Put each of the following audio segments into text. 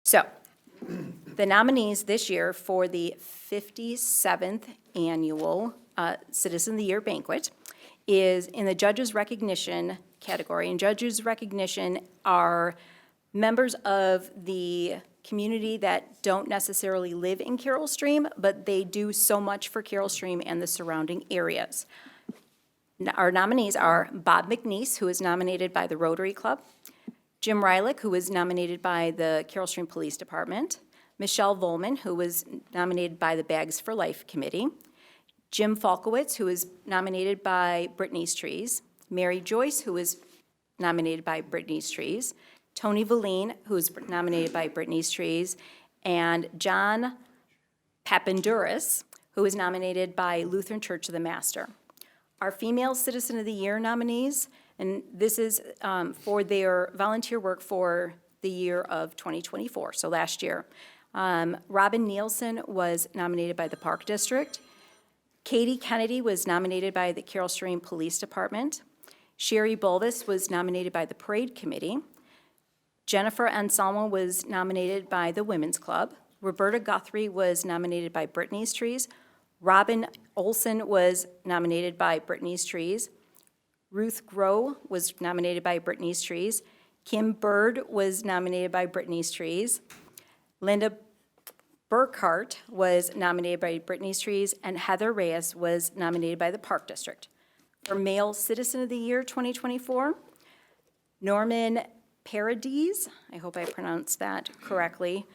So, the nominees this year for the 57th Annual Citizen of the Year Banquet is in the Judges Recognition category. And Judges Recognition are members of the community that don't necessarily live in Carroll Stream, but they do so much for Carroll Stream and the surrounding areas. Our nominees are Bob McNeese, who is nominated by the Rotary Club, Jim Rylick, who was nominated by the Carroll Stream Police Department, Michelle Volman, who was nominated by the Bags for Life Committee, Jim Falkowitz, who was nominated by Brittany's Trees, Mary Joyce, who was nominated by Brittany's Trees, Tony Valine, who was nominated by Brittany's Trees, and John Papandouris, who was nominated by Lutheran Church of the Master. Our Female Citizen of the Year nominees, and this is for their volunteer work for the year of 2024, so last year. Robin Nielsen was nominated by the Park District. Katie Kennedy was nominated by the Carroll Stream Police Department. Sherry Bulvis was nominated by the Parade Committee. Jennifer Anselmo was nominated by the Women's Club. Roberta Guthrie was nominated by Brittany's Trees. Robin Olson was nominated by Brittany's Trees. Ruth Groh was nominated by Brittany's Trees. Kim Bird was nominated by Brittany's Trees. Linda Burkhart was nominated by Brittany's Trees, and Heather Reyes was nominated by the Park District. For Male Citizen of the Year 2024, Norman Paradis, I hope I pronounced that correctly,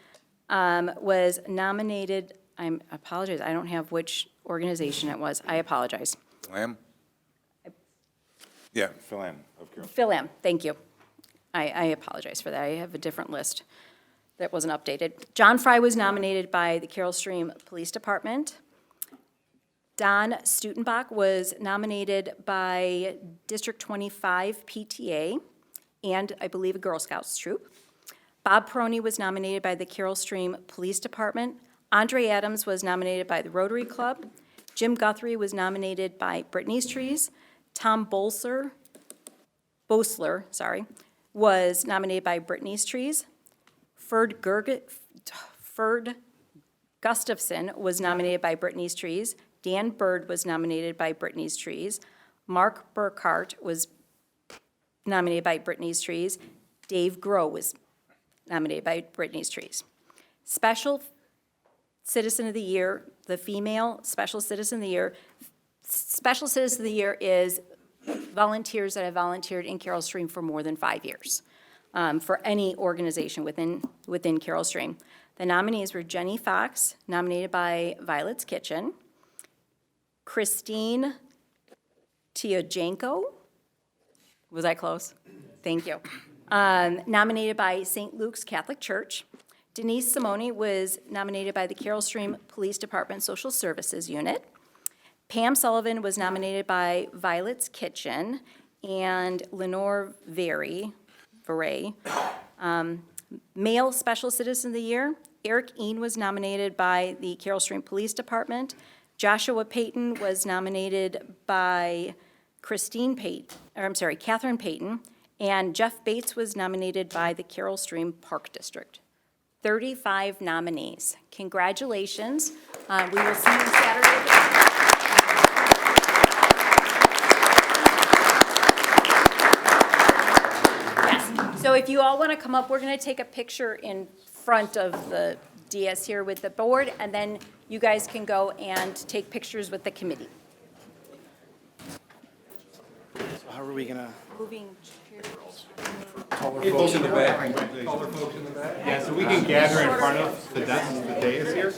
was nominated. I apologize, I don't have which organization it was. I apologize. Lamb? Yeah, Phil Lamb of Carroll. Phil M., thank you. I apologize for that. I have a different list that wasn't updated. John Fry was nominated by the Carroll Stream Police Department. Don Stutenbach was nominated by District 25 PTA and I believe a Girl Scouts troop. Bob Peroni was nominated by the Carroll Stream Police Department. Andre Adams was nominated by the Rotary Club. Jim Guthrie was nominated by Brittany's Trees. Tom Bosler, was nominated by Brittany's Trees. Ferd Gustafson was nominated by Brittany's Trees. Dan Bird was nominated by Brittany's Trees. Mark Burkhart was nominated by Brittany's Trees. Dave Groh was nominated by Brittany's Trees. Special Citizen of the Year, the female Special Citizen of the Year. Special Citizen of the Year is volunteers that have volunteered in Carroll Stream for more than 5 years, for any organization within Carroll Stream. The nominees were Jenny Fox, nominated by Violet's Kitchen, Christine Tiojenko, was I close? Thank you. Nominated by St. Luke's Catholic Church. Denise Simone was nominated by the Carroll Stream Police Department Social Services Unit. Pam Sullivan was nominated by Violet's Kitchen, and Lenore Vary. Male Special Citizen of the Year, Eric Ean was nominated by the Carroll Stream Police Department. Joshua Payton was nominated by Catherine Payton, and Jeff Bates was nominated by the Carroll Stream Park District. 35 nominees. Congratulations. We will see you Saturday. So if you all want to come up, we're going to take a picture in front of the DS here with the board, and then you guys can go and take pictures with the committee. So how are we gonna? Moving. Folks in the back. Taller folks in the back. Yeah, so we can gather in front of the desk, the dais here.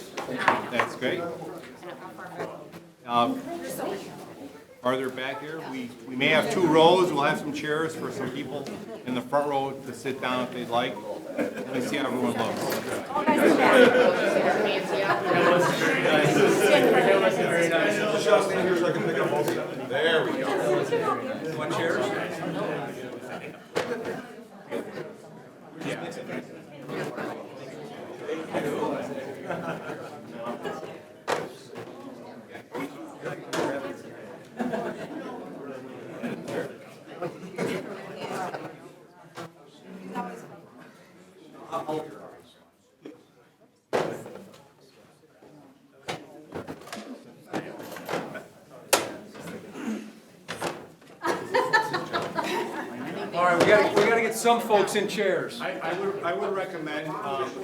That's great. Farther back here, we may have 2 rows. We'll have some chairs for some people in the front row to sit down if they'd like. Let me see how everyone looks. Very nice. Just stand here so I can pick up both of them. There we go. One chair. some folks in chairs. I would recommend,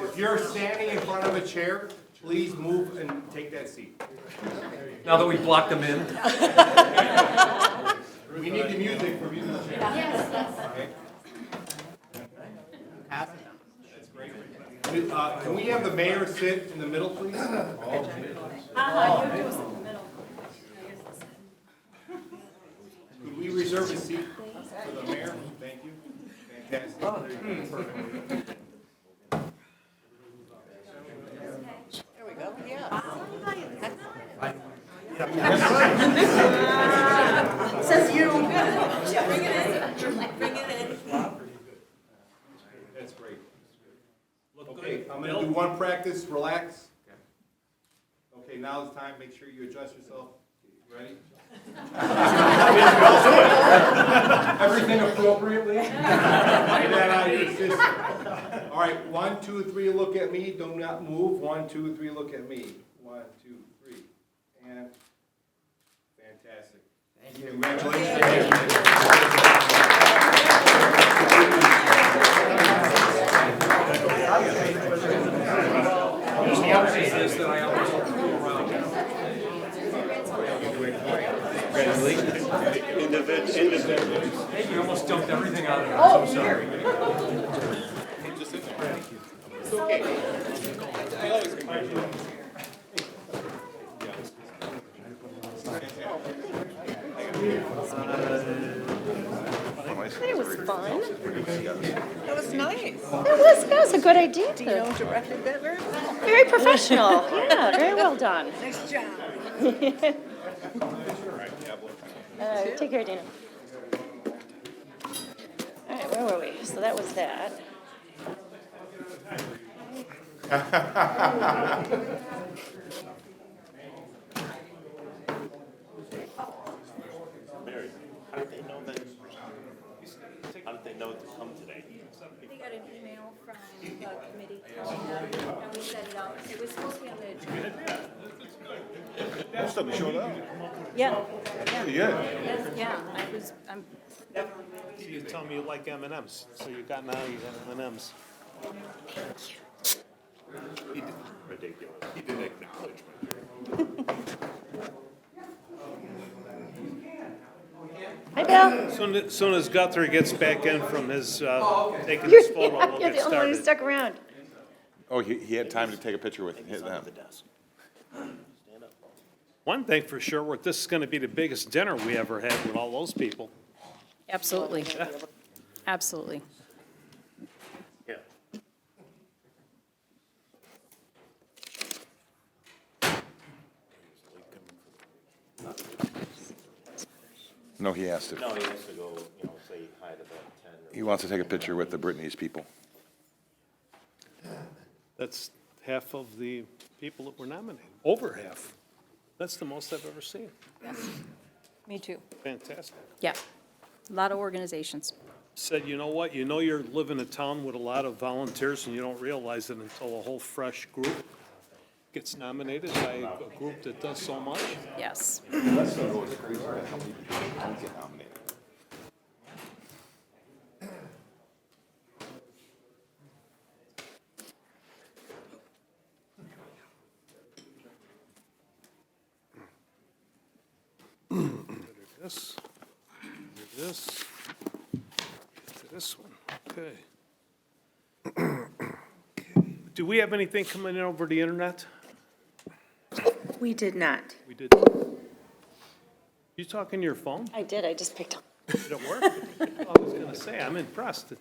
if you're standing in front of a chair, please move and take that seat. Now that we blocked them in. We need the music for music chairs. That's great. Can we have the mayor sit in the middle, please? Could we reserve a seat for the mayor? Thank you. Fantastic. Says you. That's great. Okay, I'm gonna do one practice, relax. Okay, now it's time, make sure you adjust yourself. Ready? Everything appropriately. Get that out of your system. All right, 1, 2, 3, look at me, do not move. 1, 2, 3, look at me. 1, 2, 3, and fantastic. Thank you. Congratulations. Is that I almost flew around. Hey, you almost dumped everything out of it. I'm so sorry. It was fun. That was nice. That was a good idea. Do you know directed that very well? Very professional. Yeah, very well done. Nice job. Take care, Dana. All right, where were we? So that was that. Mary, how did they know that, how did they know to come today? They got an email from the committee telling them, and we set it up. It was supposed to be on the agenda. Most of them showed up. Yeah, Yeah. yeah, I'm, You tell me you like M&Ms, so you got now, you got M&Ms. Ridiculous. He didn't acknowledge me. hi, Bill. Soon as Guthrie gets back in from his, taking You're, his photo, we'll you're get the only one who started. stuck around. Oh, he had time to take a picture with them. desk. One thing for sure, this is gonna be the biggest dinner we ever had with all those people. Absolutely. Absolutely. Yeah. No, he asked if, No, he has to go, say hi to the 10. he wants to take a picture with the Brittany's people. That's half of the people that were nominated, over half. That's the most I've ever seen. Me too. Fantastic. Yeah, a lot of organizations. Said, you know what, you're living in a town with a lot of volunteers and you don't realize it until a whole fresh group gets nominated by a group that does so much. Yes. This, this, to this one, okay. Do we have anything coming in over the internet? We did not. We did. You talking to your phone? I did, I just picked up. Did it work? I was gonna say, I'm impressed,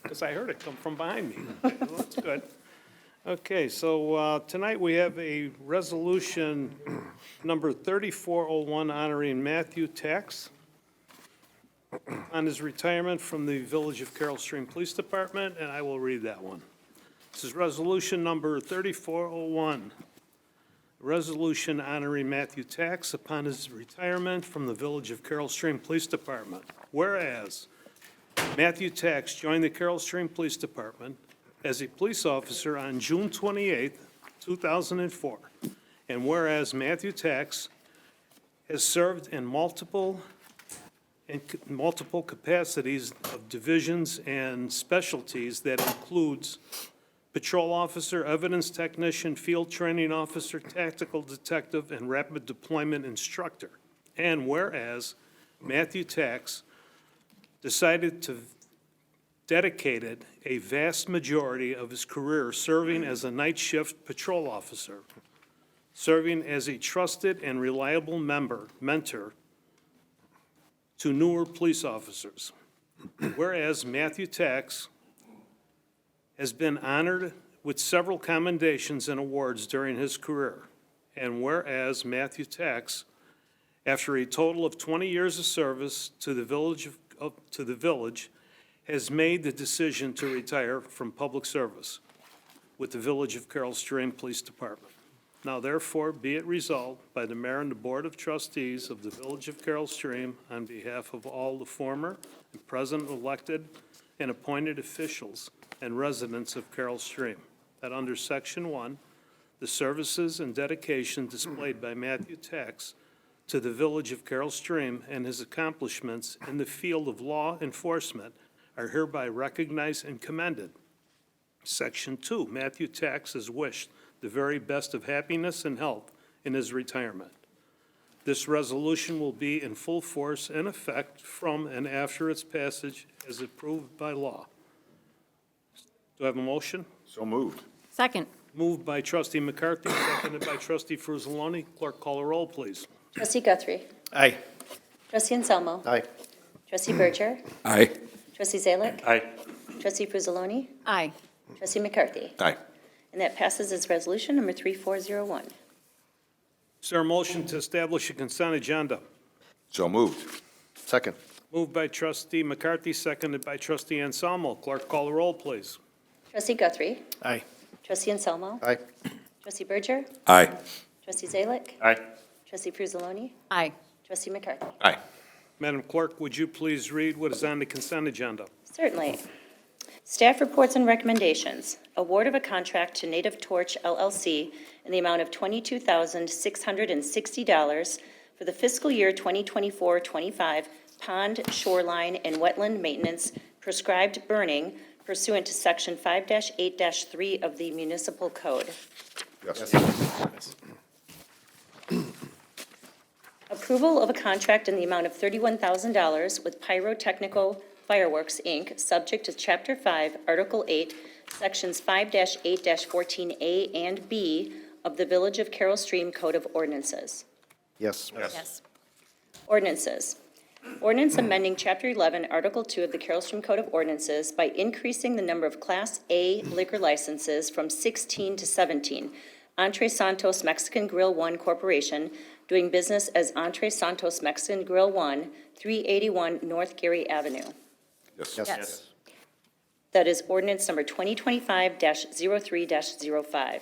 because I heard it come from behind me. Well, that's good. Okay, so tonight we have a resolution number 3401 honoring Matthew Tax on his retirement from the Village of Carroll Stream Police Department, and I will read that one. This is resolution number 3401. Resolution honoring Matthew Tax upon his retirement from the Village of Carroll Stream Police Department. Whereas Matthew Tax joined the Carroll Stream Police Department as a police officer on June 28, 2004. And whereas Matthew Tax has served in multiple in multiple capacities of divisions and specialties that includes patrol officer, evidence technician, field training officer, tactical detective, and rapid deployment instructor. And whereas Matthew Tax dedicated a vast majority of his career serving as a night shift patrol officer, serving as a trusted and reliable mentor to newer police officers. Whereas Matthew Tax has been honored with several commendations and awards during his career. And whereas Matthew Tax, after a total of 20 years of service to the village, has made the decision to retire from public service with the Village of Carol Stream Police Department. Now therefore be it resolved by the mayor and the board of trustees of the Village of Carol Stream on behalf of all the former and present elected and appointed officials and residents of Carol Stream, that under Section 1, the services and dedication displayed by Matthew Tax to the Village of Carol Stream and his accomplishments in the field of law enforcement are hereby recognized and commended. Section 2, Matthew Tax is wished the very best of happiness and health in his retirement. This resolution will be in full force and effect from and after its passage as approved by law. Do I have a motion? So moved. Second. Moved by trustee McCarthy, seconded by trustee Fruzalone. Clerk, call the roll, please. Trustee Guthrie. Aye. Trustee Anselmo. Aye. Trustee Berger. Aye. Trustee Zalick. Aye. Trustee Fruzalone. Aye. Trustee McCarthy. Aye. And that passes as resolution number 3401. Is there a motion to establish a consent agenda? So moved. Second. Moved by trustee McCarthy, seconded by trustee Anselmo. Clerk, call the roll, please. Trustee Guthrie. Aye. Trustee Anselmo. Aye. Trustee Berger. Aye. Trustee Zalick. Aye. Trustee Fruzalone. Aye. Trustee McCarthy. Aye. Madam Clerk, would you please read what is on the consent agenda? Certainly. Staff reports and recommendations. Award of a contract to Native Torch LLC in the amount of $22,660 for the fiscal year 2024-25 pond, shoreline, and wetland maintenance prescribed burning pursuant to Section 5-8-3 of the Municipal Code. Yes. Approval of a contract in the amount of $31,000 with Pyrotechnical Fireworks, Inc., subject to Chapter 5, Article 8, Sections 5-8-14A and B of the Village of Carol Stream Code of Ordinances. Yes. Yes. Ordinances. Ordinance amending Chapter 11, Article 2 of the Carol Stream Code of Ordinances by increasing the number of Class A liquor licenses from 16 to 17. Entre Santos Mexican Grill 1 Corporation, doing business as Entre Santos Mexican Grill 1, 381 North Gary Avenue. Yes. Yes. That is ordinance number 2025-03-05.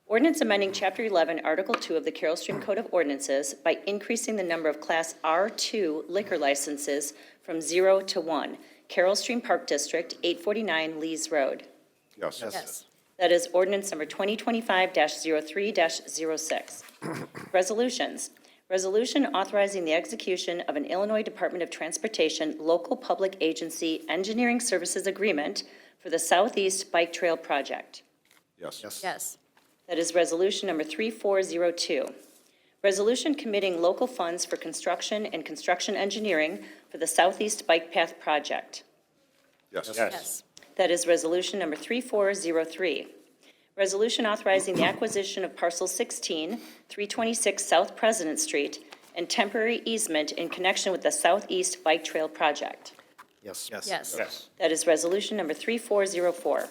Ordinance amending Chapter 11, Article 2 of the Carol Stream Code of Ordinances by increasing the number of Class R2 liquor licenses from 0 to 1. Carol Stream Park District, 849 Lees Road. Yes. Yes. That is ordinance number 2025-03-06. Resolutions. Resolution authorizing the execution of an Illinois Department of Transportation Local Public Agency Engineering Services Agreement for the Southeast Bike Trail Project. Yes. Yes. That is resolution number 3402. Resolution committing local funds for construction and construction engineering for the Southeast Bike Path Project. Yes. Yes. That is resolution number 3403. Resolution authorizing the acquisition of parcel 16, 326 South President Street, and temporary easement in connection with the Southeast Bike Trail Project. Yes. Yes. Yes. That is resolution number 3404.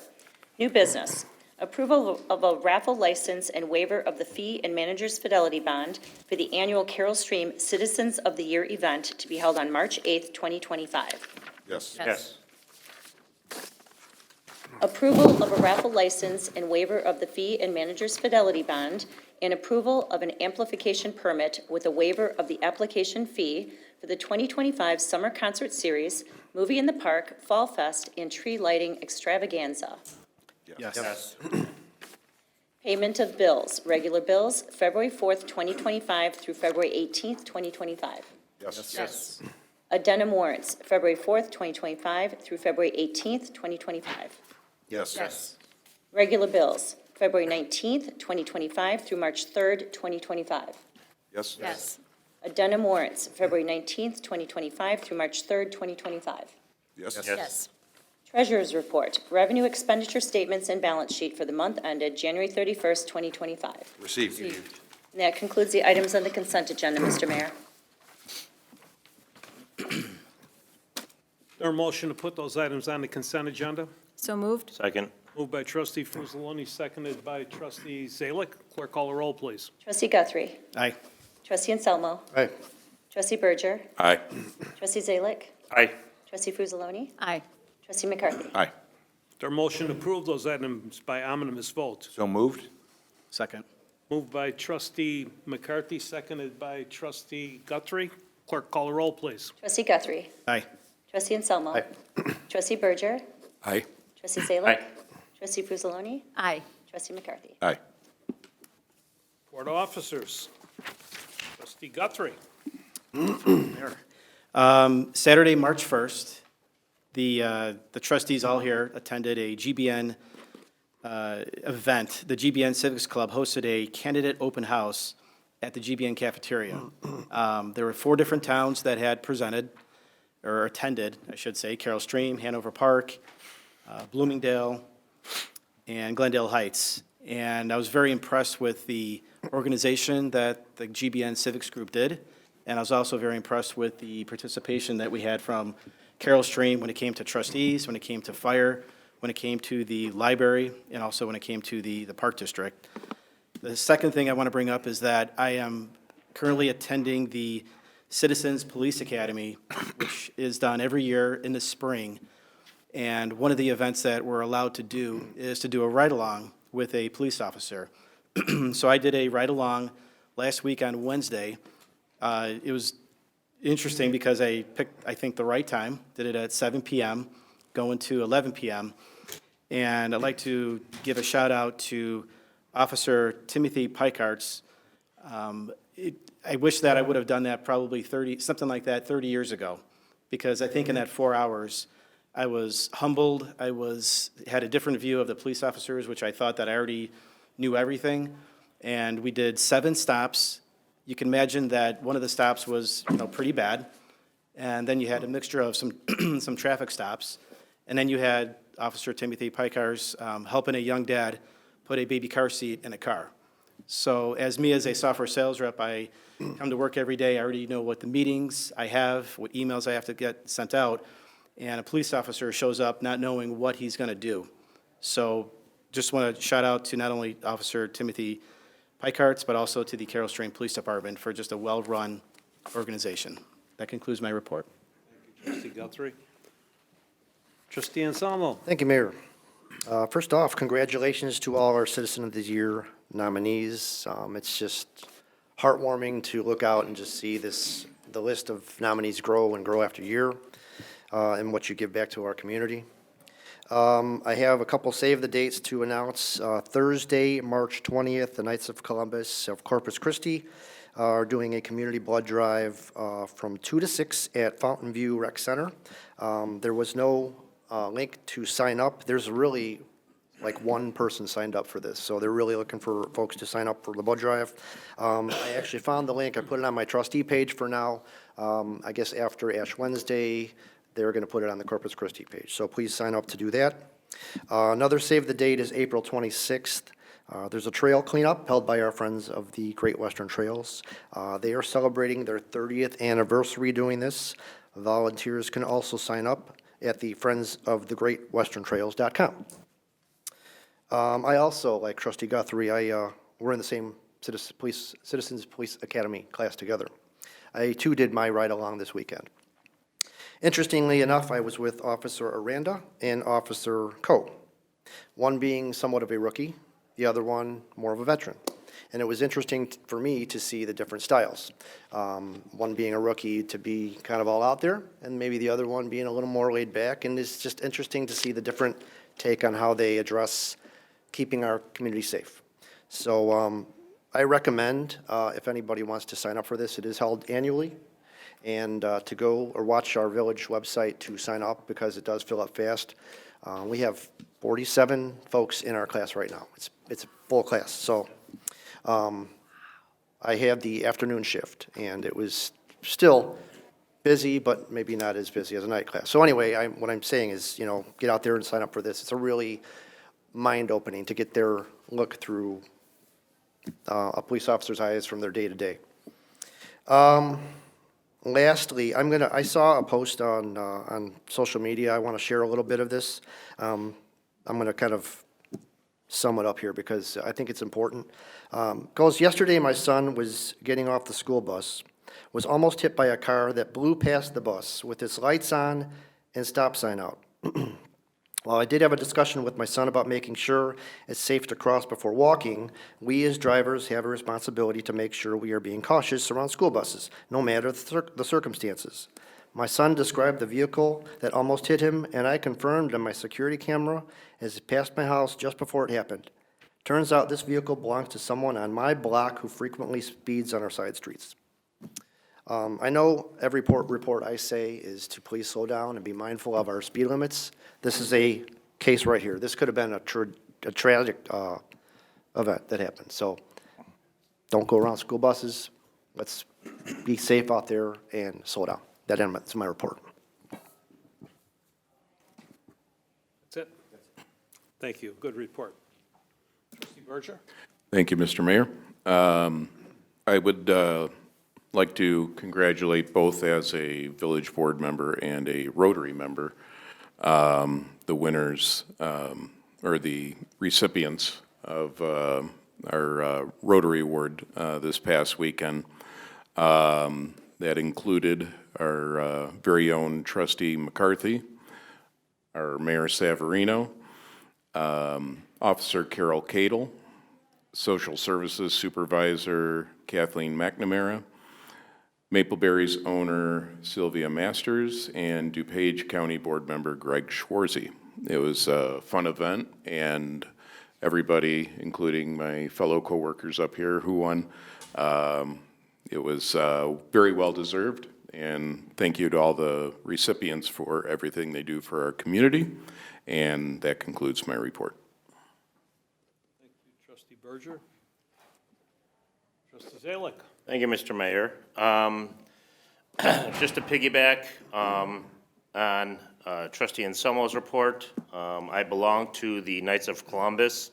New business. Approval of a raffle license and waiver of the fee and manager's fidelity bond for the annual Carol Stream Citizens of the Year event to be held on March 8th, 2025. Yes. Yes. Approval of a raffle license and waiver of the fee and manager's fidelity bond, and approval of an amplification permit with a waiver of the application fee for the 2025 Summer Concert Series, Movie in the Park, Fall Fest, and Tree Lighting Extravaganza. Yes. Payment of bills. Regular bills, February 4th, 2025 through February 18th, 2025. Yes. Yes. Addendum warrants, February 4th, 2025 through February 18th, 2025. Yes. Yes. Regular bills, February 19th, 2025 through March 3rd, 2025. Yes. Yes. Addendum warrants, February 19th, 2025 through March 3rd, 2025. Yes. Yes. Treasurer's report, revenue expenditure statements and balance sheet for the month ended January 31st, 2025. Received. And that concludes the items on the consent agenda, Mr. Mayor. There a motion to put those items on the consent agenda? So moved? Second. Moved by trustee Fusiloni, seconded by trustee Zalick. Clerk, call the roll, please. Trustee Guthrie. Aye. Trustee Anselmo. Aye. Trustee Berger. Aye. Trustee Zalick. Aye. Trustee Fusiloni. Aye. Trustee McCarthy. Aye. There a motion to approve those items by omnibus vote? So moved. Second. Moved by trustee McCarthy, seconded by trustee Guthrie. Clerk, call the roll, please. Trustee Guthrie. Aye. Trustee Anselmo. Aye. Trustee Berger. Aye. Trustee Zalick. Aye. Trustee Fusiloni. Aye. Trustee McCarthy. Aye. Board of Officers. Trustee Guthrie. Saturday, March 1st, the trustees all here attended a GBN event. The GBN Civics Club hosted a candidate open house at the GBN cafeteria. There were 4 different towns that had presented, or attended, I should say, Carroll Stream, Hanover Park, Bloomingdale, and Glendale Heights. And I was very impressed with the organization that the GBN Civics Group did, and I was also very impressed with the participation that we had from Carroll Stream when it came to trustees, when it came to fire, when it came to the library, and also when it came to the Park District. The second thing I want to bring up is that I am currently attending the Citizens Police Academy, which is done every year in the spring. And one of the events that we're allowed to do is to do a ride-along with a police officer. So I did a ride-along last week on Wednesday. It was interesting because I picked, I think, the right time, did it at 7 p.m., going to 11 p.m. And I'd like to give a shout-out to Officer Timothy Pikarts. I wish that I would have done that probably 30 years ago, because I think in that 4 hours, I was humbled. Had a different view of the police officers, which I thought that I already knew everything. And we did 7 stops. You can imagine that one of the stops was, pretty bad. And then you had a mixture of some traffic stops. And then you had Officer Timothy Pikarts helping a young dad put a baby car seat in a car. So as a software sales rep, I come to work every day. I already know what the meetings I have, what emails I have to get sent out. And a police officer shows up not knowing what he's going to do. So just want to shout out to not only Officer Timothy Pikarts, but also to the Carroll Stream Police Department for just a well-run organization. That concludes my report. Trustee Guthrie. Trustee Anselmo. Thank you, Mayor. First off, congratulations to all our Citizen of the Year nominees. It's just heartwarming to look out and just see the list of nominees grow and grow after year, and what you give back to our community. I have a couple save the dates to announce. Thursday, March 20th, the Knights of Columbus of Corpus Christi are doing a community blood drive from 2 to 6 at Fountain View Rec Center. There was no link to sign up. There's really like one person signed up for this, so they're really looking for folks to sign up for the blood drive. I actually found the link. I put it on my trustee page for now. I guess after Ash Wednesday, they're going to put it on the Corpus Christi page, so please sign up to do that. Another save the date is April 26th. There's a trail cleanup held by our friends of the Great Western Trails. They are celebrating their 30th anniversary doing this. Volunteers can also sign up at the friendsofthegreatwesterntrails.com. I also, like Trustee Guthrie, we're in the same Citizens Police Academy class together. I too did my ride-along this weekend. Interestingly enough, I was with Officer Aranda and Officer Coe, one being somewhat of a rookie, the other one more of a veteran. And it was interesting for me to see the different styles. One being a rookie to be kind of all out there, and maybe the other one being a little more laid back. And it's just interesting to see the different take on how they address keeping our community safe. So I recommend, if anybody wants to sign up for this, it is held annually. and to go or watch our village website to sign up because it does fill up fast. We have 47 folks in our class right now. It's a full class, so I have the afternoon shift, and it was still busy, but maybe not as busy as a night class. So anyway, what I'm saying is, get out there and sign up for this. It's a really mind-opening to get their look through a police officer's eyes from their day-to-day. Lastly, I saw a post on social media. I want to share a little bit of this. I'm gonna kind of sum it up here because I think it's important. Goes, yesterday my son was getting off the school bus, was almost hit by a car that blew past the bus with its lights on and stop sign out. While I did have a discussion with my son about making sure it's safe to cross before walking, we as drivers have a responsibility to make sure we are being cautious around school buses, no matter the circumstances. My son described the vehicle that almost hit him, and I confirmed on my security camera as it passed my house just before it happened. Turns out this vehicle belongs to someone on my block who frequently speeds on our side streets. I know every report I say is to please slow down and be mindful of our speed limits. This is a case right here. This could have been a tragic event that happened. So don't go around school buses. Let's be safe out there and slow down. That's my report. That's it? Thank you. Good report. Trustee Berger? Thank you, Mr. Mayor. I would like to congratulate both as a village board member and a Rotary member, the winners, or the recipients of our Rotary Award this past weekend. That included our very own trustee McCarthy, our Mayor Savarino, Officer Carol Cadle, Social Services Supervisor Kathleen McNamara, Mapleberry's owner Sylvia Masters, and DuPage County Board Member Greg Schwarzy. It was a fun event, and everybody, including my fellow coworkers up here who won, it was very well deserved, and thank you to all the recipients for everything they do for our community, and that concludes my report. Thank you, Trustee Berger. Trustee Zalick? Thank you, Mr. Mayor. Just to piggyback on Trustee Anselmo's report, I belong to the Knights of Columbus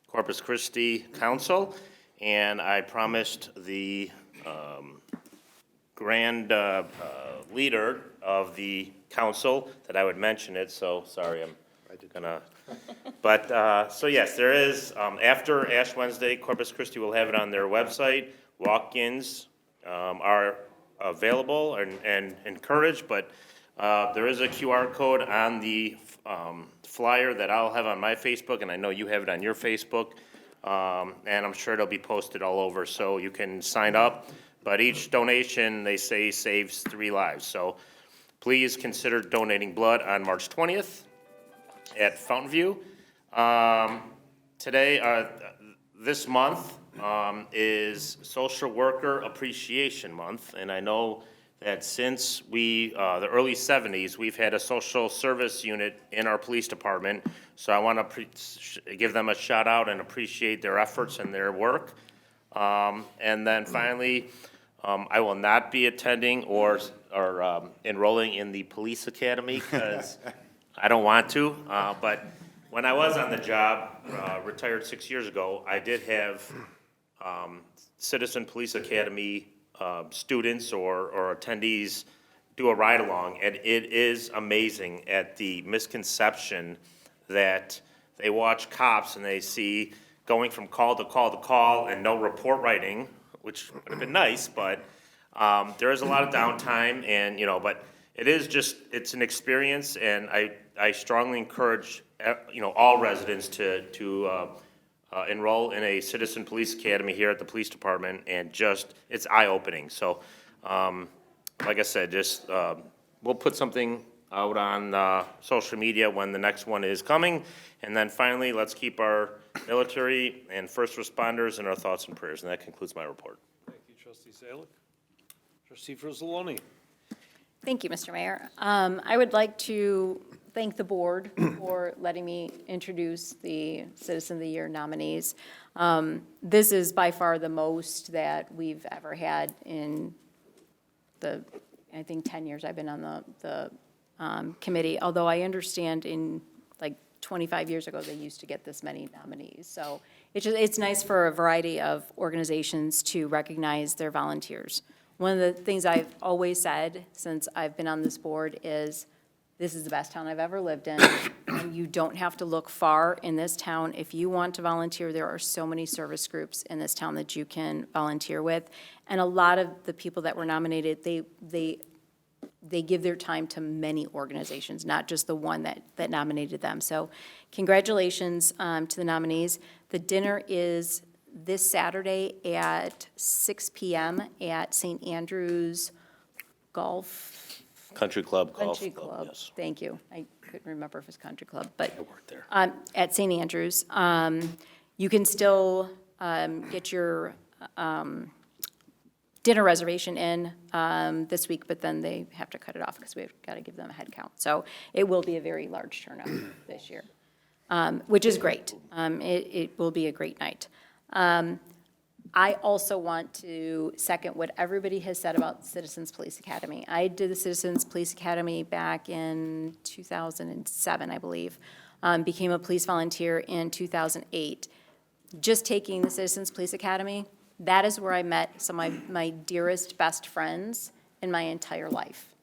Corpus Christi Council, and I promised the grand leader of the council that I would mention it, so sorry, I'm gonna. But, so yes, there is, after Ash Wednesday, Corpus Christi will have it on their website. Walk-ins are available and encouraged, but there is a QR code on the flyer that I'll have on my Facebook, and I know you have it on your Facebook, and I'm sure it'll be posted all over, so you can sign up. But each donation, they say, saves 3 lives. So please consider donating blood on March 20th at Fountain View. Today, this month, is Social Worker Appreciation Month, and I know that since the early 70s, we've had a social service unit in our police department, so I want to give them a shout out and appreciate their efforts and their work. And then finally, I will not be attending or enrolling in the police academy because I don't want to, but when I was on the job, retired 6 years ago, I did have Citizen Police Academy students or attendees do a ride-along, and it is amazing at the misconception that they watch cops and they see going from call to call to call and no report writing, which would have been nice, but there is a lot of downtime, and but it is just, it's an experience, and I strongly encourage all residents to enroll in a Citizen Police Academy here at the police department, and just, it's eye-opening. So, like I said, just, we'll put something out on social media when the next one is coming. And then finally, let's keep our military and first responders in our thoughts and prayers. And that concludes my report. Thank you, Trustee Zalick. Trustee Frizzaloni? Thank you, Mr. Mayor. I would like to thank the board for letting me introduce the Citizen of the Year nominees. This is by far the most that we've ever had in the, I think, 10 years I've been on the committee, although I understand in, like, 25 years ago, they used to get this many nominees. So it's nice for a variety of organizations to recognize their volunteers. One of the things I've always said since I've been on this board is, this is the best town I've ever lived in, and you don't have to look far in this town. If you want to volunteer, there are so many service groups in this town that you can volunteer with. And a lot of the people that were nominated, they give their time to many organizations, not just the one that nominated them. So congratulations to the nominees. The dinner is this Saturday at 6 p.m. at St. Andrew's Country Club Golf Country Club, Club. yes. Thank you. I couldn't remember if it was Country Club, but. I worked there. At St. Andrews. You can still get your dinner reservation in this week, but then they have to cut it off because we've got to give them a head count. So it will be a very large turnout this year, which is great. It will be a great night. I also want to second what everybody has said about Citizens Police Academy. I did the Citizens Police Academy back in 2007, I believe. Became a police volunteer in 2008. Just taking the Citizens Police Academy, that is where I met some of my dearest, best friends in my entire life.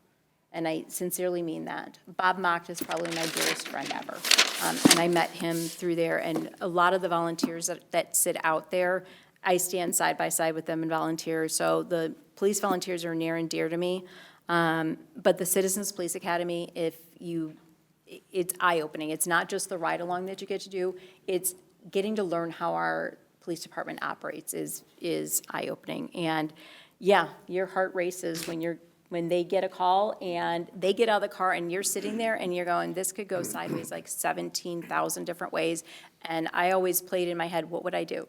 And I sincerely mean that. Bob Mock is probably my dearest friend ever. And I met him through there. And a lot of the volunteers that sit out there, I stand side by side with them and volunteer. So the police volunteers are near and dear to me. But the Citizens Police Academy, it's eye-opening. It's not just the ride-along that you get to do. It's getting to learn how our police department operates is eye-opening. And yeah, your heart races when they get a call and they get out of the car and you're sitting there and you're going, this could go sideways like 17,000 different ways. And I always played in my head, what would I do?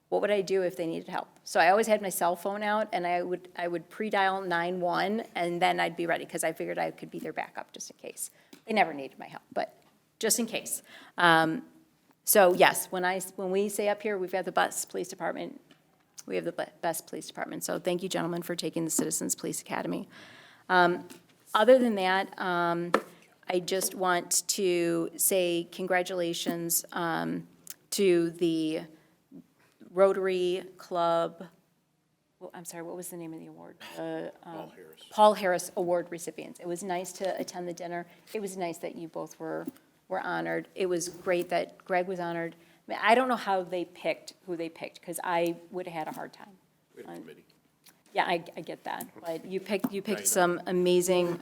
What would I do if they needed help? So I always had my cell phone out, and I would pre-dial 911, and then I'd be ready, because I figured I could be their backup just in case. They never needed my help, but just in case. So yes, when we say up here, we've got the best police department, we have the best police department. So thank you, gentlemen, for taking the Citizens Police Academy. Other than that, I just want to say congratulations to the Rotary Club, I'm sorry, what was the name of the award? Paul Harris Award recipients. It was nice to attend the dinner. It was nice that you both were honored. It was great that Greg was honored. I mean, I don't know how they picked who they picked, because I would have had a hard time. We had a committee. Yeah, I get that, but you picked some amazing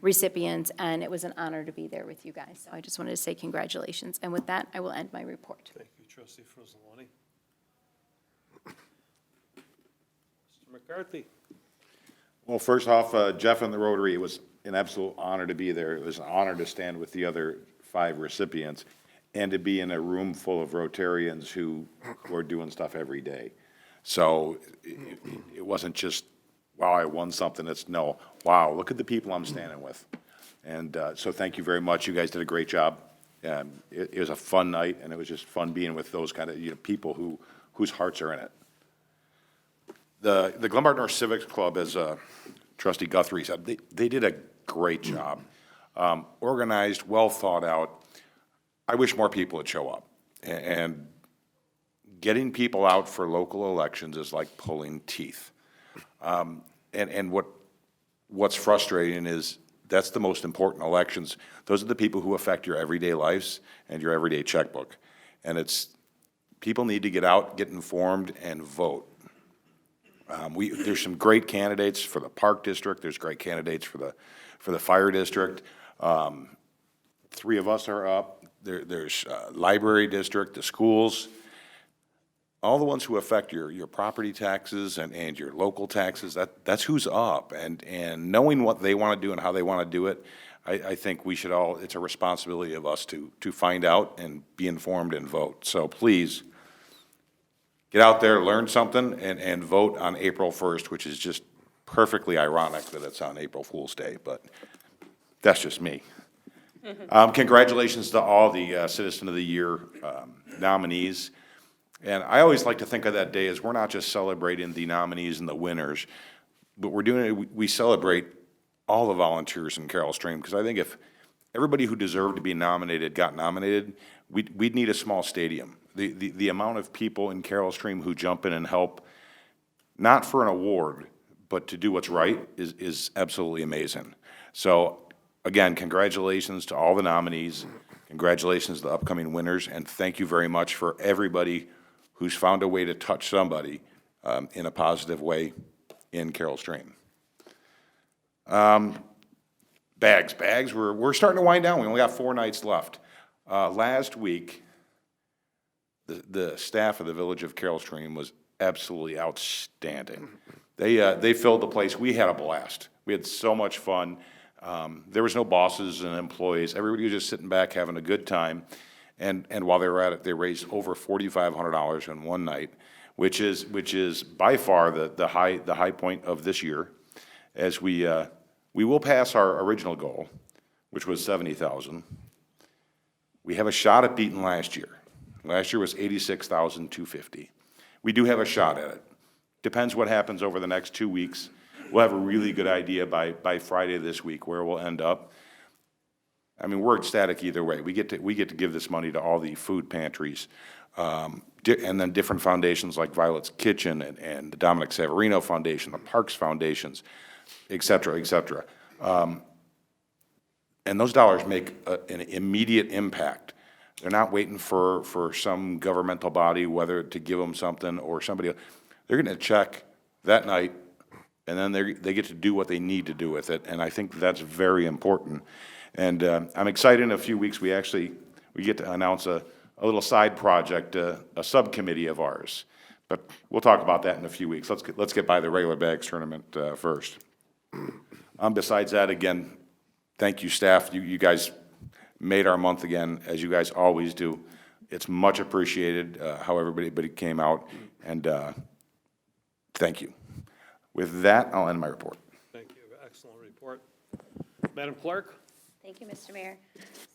recipients, and it was an honor to be there with you guys. So I just wanted to say congratulations, and with that, I will end my report. Thank you, Trustee Frizzaloni. Mr. McCarthy. Well, first off, Jeff and the Rotary, it was an absolute honor to be there. It was an honor to stand with the other 5 recipients and to be in a room full of Rotarians who are doing stuff every day. So it wasn't just, wow, I won something. It's no, wow, look at the people I'm standing with. And so thank you very much. You guys did a great job. It was a fun night, and it was just fun being with those kind of people whose hearts are in it. The Glenbard North Civics Club, as Trustee Guthrie said, they did a great job. Organized, well thought out. I wish more people would show up. And getting people out for local elections is like pulling teeth. And what's frustrating is that's the most important elections. Those are the people who affect your everyday lives and your everyday checkbook. And people need to get out, get informed, and vote. There's some great candidates for the Park District. There's great candidates for the Fire District. 3 of us are up. There's Library District, the schools. All the ones who affect your property taxes and your local taxes, that's who's up. And knowing what they want to do and how they want to do it, I think we should all, it's a responsibility of us to find out and be informed and vote. So please, get out there, learn something, and vote on April 1st, which is just perfectly ironic that it's on April Fool's Day, but that's just me. Congratulations to all the Citizen of the Year nominees. And I always like to think of that day as we're not just celebrating the nominees and the winners, but we're doing it, we celebrate all the volunteers in Carol Stream, because I think if everybody who deserved to be nominated got nominated, we'd need a small stadium. The amount of people in Carol Stream who jump in and help, not for an award, but to do what's right, is absolutely amazing. So, again, congratulations to all the nominees, congratulations to the upcoming winners, and thank you very much for everybody who's found a way to touch somebody in a positive way in Carol Stream. Bags, we're starting to wind down. We only got 4 nights left. Last week, the staff of the Village of Carol Stream was absolutely outstanding. They filled the place. We had a blast. We had so much fun. There was no bosses and employees. Everybody was just sitting back having a good time. And while they were at it, they raised over $4,500 in one night, which is by far the high point of this year, as we will pass our original goal, which was $70,000. We have a shot at beating last year. Last year was $86,250. We do have a shot at it. Depends what happens over the next 2 weeks. We'll have a really good idea by Friday this week where we'll end up. I mean, we're ecstatic either way. We get to give this money to all the food pantries, and then different foundations like Violet's Kitchen and the Dominic Savarino Foundation, the Parks Foundations, et cetera, et cetera. And those dollars make an immediate impact. They're not waiting for some governmental body, whether to give them something or somebody else. They're getting a check that night, and then they get to do what they need to do with it, and I think that's very important. And I'm excited in a few weeks, we get to announce a little side project, a subcommittee of ours. But we'll talk about that in a few weeks. Let's get by the regular bags tournament first. Besides that, again, thank you, staff. You guys made our month again, as you guys always do. It's much appreciated how everybody came out, and thank you. With that, I'll end my report. Thank you. Excellent report. Madam Clerk? Thank you, Mr. Mayor.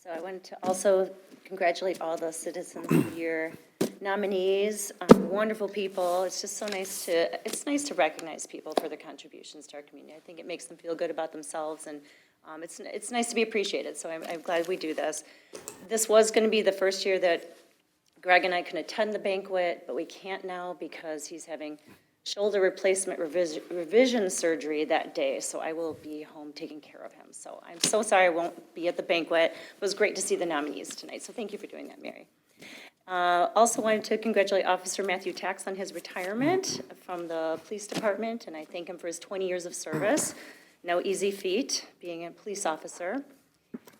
So I wanted to also congratulate all the Citizens of the Year nominees, wonderful people. It's just so nice to recognize people for their contributions to our community. I think it makes them feel good about themselves, and it's nice to be appreciated, so I'm glad we do this. This was going to be the first year that Greg and I can attend the banquet, but we can't now because he's having shoulder replacement revision surgery that day, so I will be home taking care of him. So I'm so sorry I won't be at the banquet. It was great to see the nominees tonight, so thank you for doing that, Mary. Also wanted to congratulate Officer Matthew Tax on his retirement from the police department, and I thank him for his 20 years of service. No easy feat, being a police officer.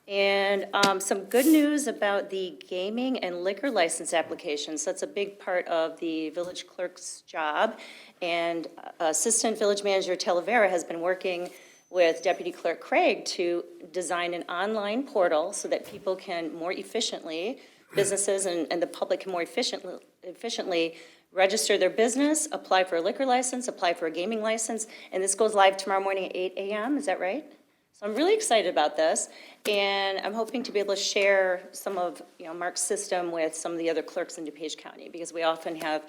And some good news about the gaming and liquor license applications. That's a big part of the village clerk's job. And Assistant Village Manager Talavera has been working with Deputy Clerk Craig to design an online portal so that people can more efficiently, businesses and the public can more efficiently register their business, apply for a liquor license, apply for a gaming license, and this goes live tomorrow morning at 8 a.m., is that right? So I'm really excited about this, and I'm hoping to be able to share some of, Mark's system with some of the other clerks in DuPage County, because we often have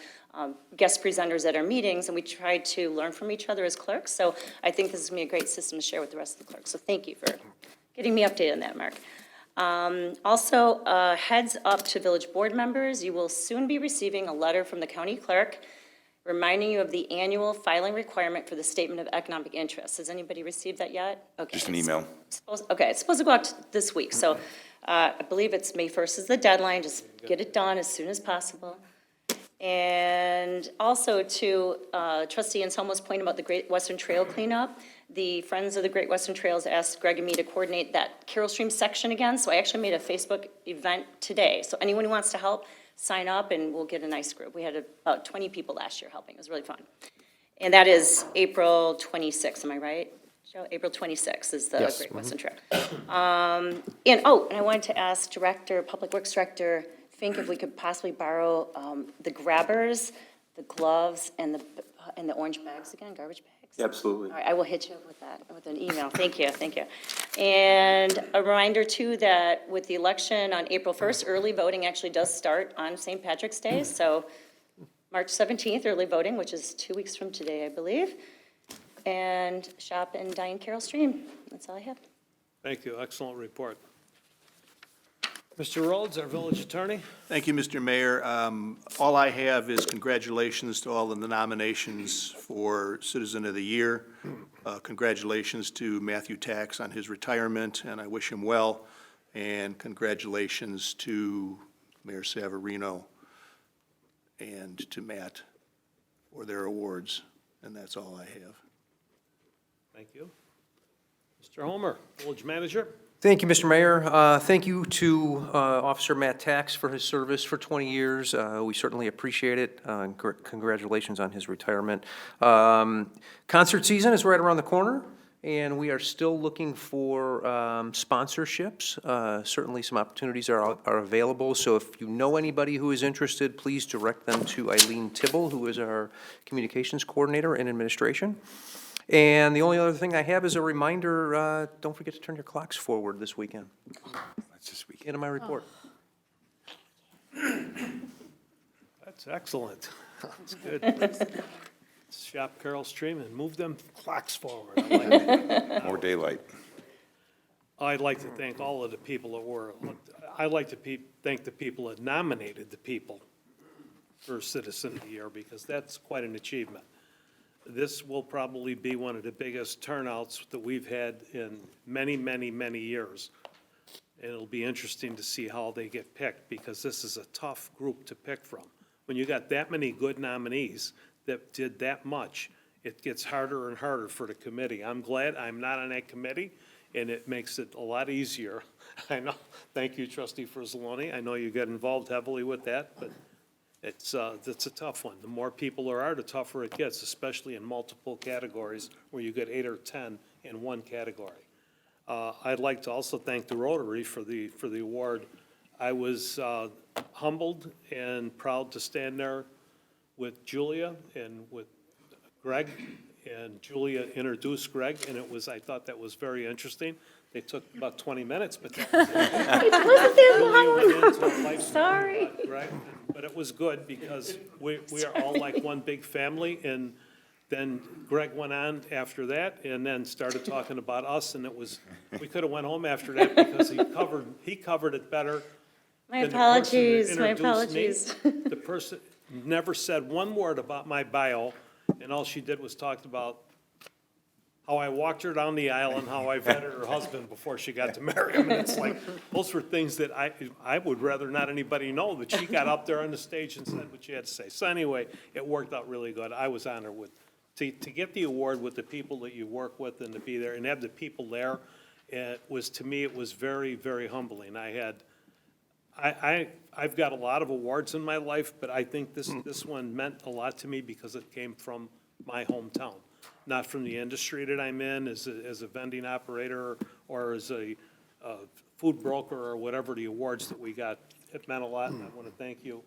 guest presenters at our meetings, and we try to learn from each other as clerks, so I think this is going to be a great system to share with the rest of the clerks, so thank you for getting me updated on that, Mark. Also, heads up to village board members, you will soon be receiving a letter from the county clerk reminding you of the annual filing requirement for the statement of economic interest. Has anybody received that yet? Okay. Just an email. It's supposed to go out this week, so I believe it's May 1st is the deadline. Just get it done as soon as possible. And also to Trustee Anselmo's point about the Great Western Trail cleanup, the Friends of the Great Western Trails asked Greg and me to coordinate that Carol Stream section again, so I actually made a Facebook event today. So anyone who wants to help, sign up and we'll get a nice group. We had about 20 people last year helping. It was really fun. And that is April 26th, am I right, Joe? April 26th is the Yes. Great Western Trail. And I wanted to ask Public Works Director Fink if we could possibly borrow the grabbers, the gloves, and the orange bags again, garbage bags. Absolutely. All right, I will hit you up with that, with an email. Thank you, thank you. And a reminder too that with the election on April 1st, early voting actually does start on St. Patrick's Day. So March 17th, early voting, which is 2 weeks from today, I believe. And shop and dine Carol Stream. That's all I have. Thank you, excellent report. Mr. Rhodes, our village attorney. Thank you, Mr. Mayor. All I have is congratulations to all of the nominations for Citizen of the Year. Congratulations to Matthew Tax on his retirement, and I wish him well. And congratulations to Mayor Savarino and to Matt for their awards, and that's all I have. Thank you. Mr. Homer, village manager. Thank you, Mr. Mayor. Thank you to Officer Matt Tax for his service for 20 years. We certainly appreciate it. Congratulations on his retirement. Concert season is right around the corner, and we are still looking for sponsorships. Certainly some opportunities are available, so if you know anybody who is interested, please direct them to Eileen Tibble, who is our communications coordinator in administration. And the only other thing I have is a reminder, don't forget to turn your clocks forward this weekend. That's this week. End of my report. That's excellent. That's good. Shop Carol Stream and move them clocks forward. I like it. More daylight. I'd like to thank all of the people that were, I'd like to thank the people that nominated the people for Citizen of the Year, because that's quite an achievement. This will probably be one of the biggest turnouts that we've had in many, many, many years. And it'll be interesting to see how they get picked, because this is a tough group to pick from. When you got that many good nominees that did that much, it gets harder and harder for the committee. I'm glad I'm not on that committee, and it makes it a lot easier. I know, thank you, Trustee Frizzaloni. I know you get involved heavily with that, but it's a tough one. The more people there are, the tougher it gets, especially in multiple categories where you get 8 or 10 in one category. I'd like to also thank the Rotary for the award. I was humbled and proud to stand there with Julia and with Greg, and Julia introduced Greg, and I thought that was very interesting. They took about 20 minutes, but that was It wasn't that Julia went into a long. life Sorry. story about Greg, but it was good because we are all like one big family. And then Greg went on after that and then started talking about us, and we could have went home after that because he covered it better. My than the person that apologies, my introduced me. apologies. The person never said one word about my bio, and all she did was talk about how I walked her down the aisle and how I vetted her husband before she got to marry him. And it's like, those were things that I would rather not anybody know, that she got up there on the stage and said what she had to say. So anyway, it worked out really good. I was honored to get the award with the people that you work with and to be there and have the people there. To me, it was very, very humbling. I've got a lot of awards in my life, but I think this one meant a lot to me because it came from my hometown, not from the industry that I'm in as a vending operator or as a food broker or whatever the awards that we got. It meant a lot, and I want to thank you,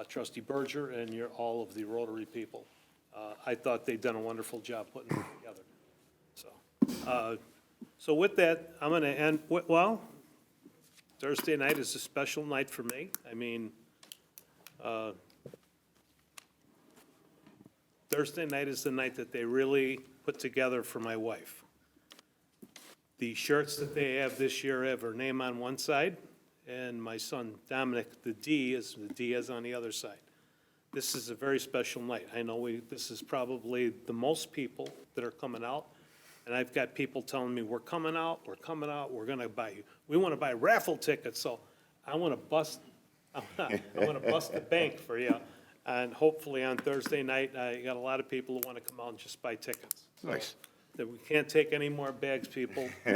Trustee Berger, and all of the Rotary people. I thought they'd done a wonderful job putting it together. So with that, I'm going to end, well, Thursday night is a special night for me. I mean, Thursday night is the night that they really put together for my wife. The shirts that they have this year have her name on one side, and my son Dominic, the D is on the other side. This is a very special night. I know this is probably the most people that are coming out, and I've got people telling me, we're coming out, we're we want to buy raffle tickets, so I want to bust the bank for you. And hopefully on Thursday night, I got a lot of people who want to come out and just buy tickets. Nice. That we can't take any more bags, people. We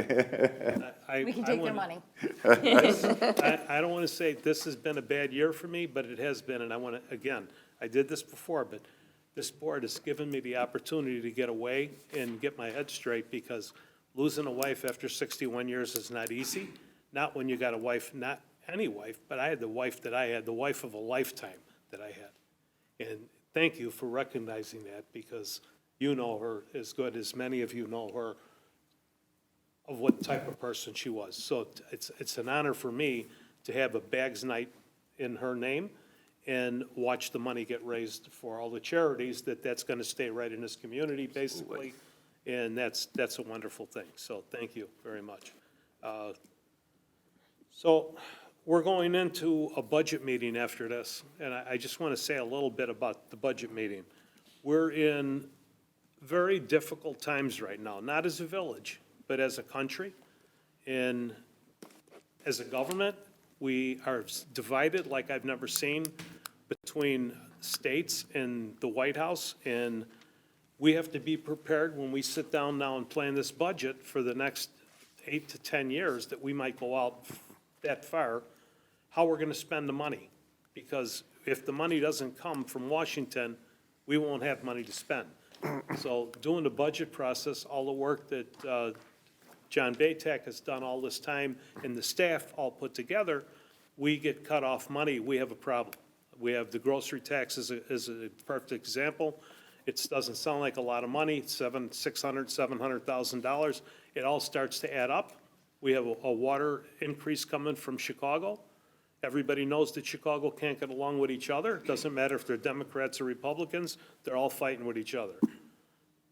can take their money. I don't want to say this has been a bad year for me, but it has been, and I want to, again, I did this before, but this board has given me the opportunity to get away and get my head straight, because losing a wife after 61 years is not easy. Not when you got a wife, not any wife, but I had the wife that I had, the wife of a lifetime that I had. And thank you for recognizing that, because you know her as good as many of you know her, of what type of person she was. So it's an honor for me to have a bags night in her name and watch the money get raised for all the charities, that's going to stay right in this community, basically. And that's a wonderful thing. So thank you very much. So we're going into a budget meeting after this, and I just want to say a little bit about the budget meeting. We're in very difficult times right now, not as a village, but as a country. And as a government, we are divided like I've never seen between states and the White House. And we have to be prepared when we sit down now and plan this budget for the next 8 to 10 years that we might go out that far, how we're going to spend the money. Because if the money doesn't come from Washington, we won't have money to spend. So doing the budget process, all the work that John Baytek has done all this time and the staff all put together, we get cut off money, we have a problem. We have the grocery tax as a perfect example. It doesn't sound like a lot of money, $700,000. It all starts to add up. We have a water increase coming from Chicago. Everybody knows that Chicago can't get along with each other. It doesn't matter if they're Democrats or Republicans, they're all fighting with each other.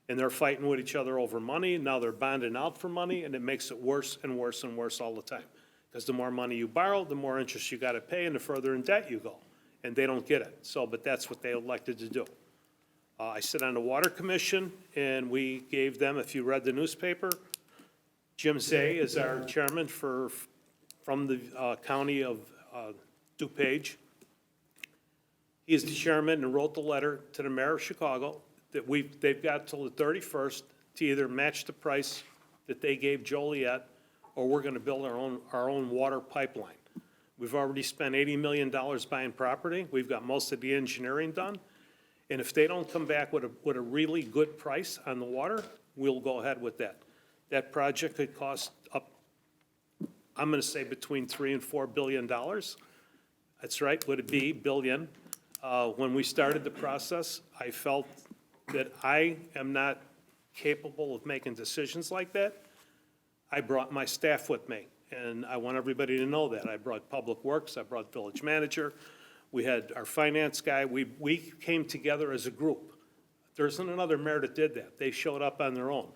And they're fighting with each other over money, now they're bonding out for money, and it makes it worse and worse and worse all the time. Because the more money you borrow, the more interest you gotta pay, and the further in debt you go. And they don't get it, so, but that's what they elected to do. I sit on the Water Commission, and we gave them, if you read the newspaper, Jim Zay is our chairman from the county of DuPage. He is the chairman and wrote the letter to the mayor of Chicago that they've got till the 31st to either match the price that they gave Joliet, or we're gonna build our own water pipeline. We've already spent $80 million buying property. We've got most of the engineering done. And if they don't come back with a really good price on the water, we'll go ahead with that. That project could cost up, I'm gonna say between $3 and $4 billion. That's right, would it be billion? When we started the process, I felt that I am not capable of making decisions like that. I brought my staff with me, and I want everybody to know that. I brought Public Works, I brought Village Manager, we had our finance guy, we came together as a group. There isn't another mayor that did that. They showed up on their own.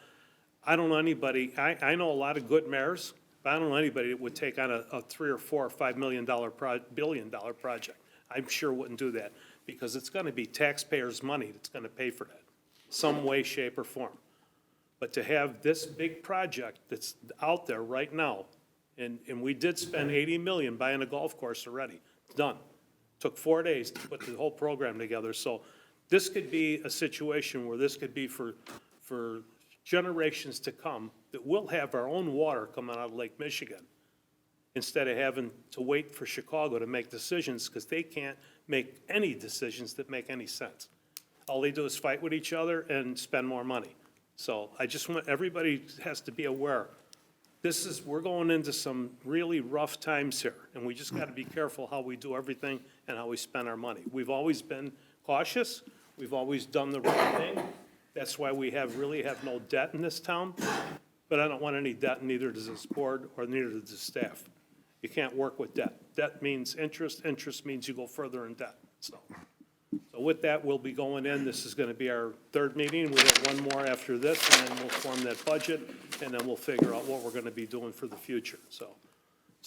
I don't know anybody, I know a lot of good mayors, but I don't know anybody that would take on a $3 or $4 or $5 billion project. I'm sure wouldn't do that, because it's gonna be taxpayers' money that's gonna pay for that, some way, shape, or form. But to have this big project that's out there right now, and we did spend $80 million buying a golf course already, it's done. Took 4 days to put the whole program together, so this could be a situation where this could be for generations to come, that we'll have our own water coming out of Lake Michigan, instead of having to wait for Chicago to make decisions, because they can't make any decisions that make any sense. All they do is fight with each other and spend more money. So I just want, everybody has to be aware, we're going into some really rough times here, and we just gotta be careful how we do everything and how we spend our money. We've always been cautious, we've always done the right thing. That's why we really have no debt in this town, but I don't want any debt, neither does this board, or neither does the staff. You can't work with debt. Debt means interest, interest means you go further in debt, so with that, we'll be going in, this is gonna be our third meeting, we have one more after this, and then we'll form that budget, and then we'll figure out what we're gonna be doing for the future, so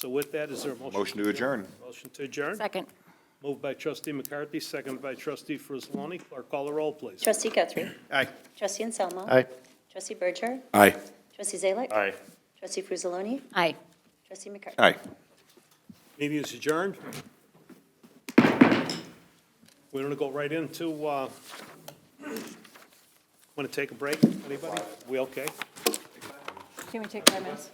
with that, is there a motion? Motion to adjourn. Motion to adjourn? Second. Moved by trustee McCarthy, seconded by trustee Frizzaloni. Clerk, call the roll, please. Trustee Guthrie. Aye. Trustee Anselmo. Aye. Trustee Berger. Aye. Trustee Zalek. Aye. Trustee Frizzaloni. Aye. Trustee McCarthy. Aye. Meeting is adjourned. We're gonna go right into, want to take a break, anybody? We okay? Can we take 5 minutes?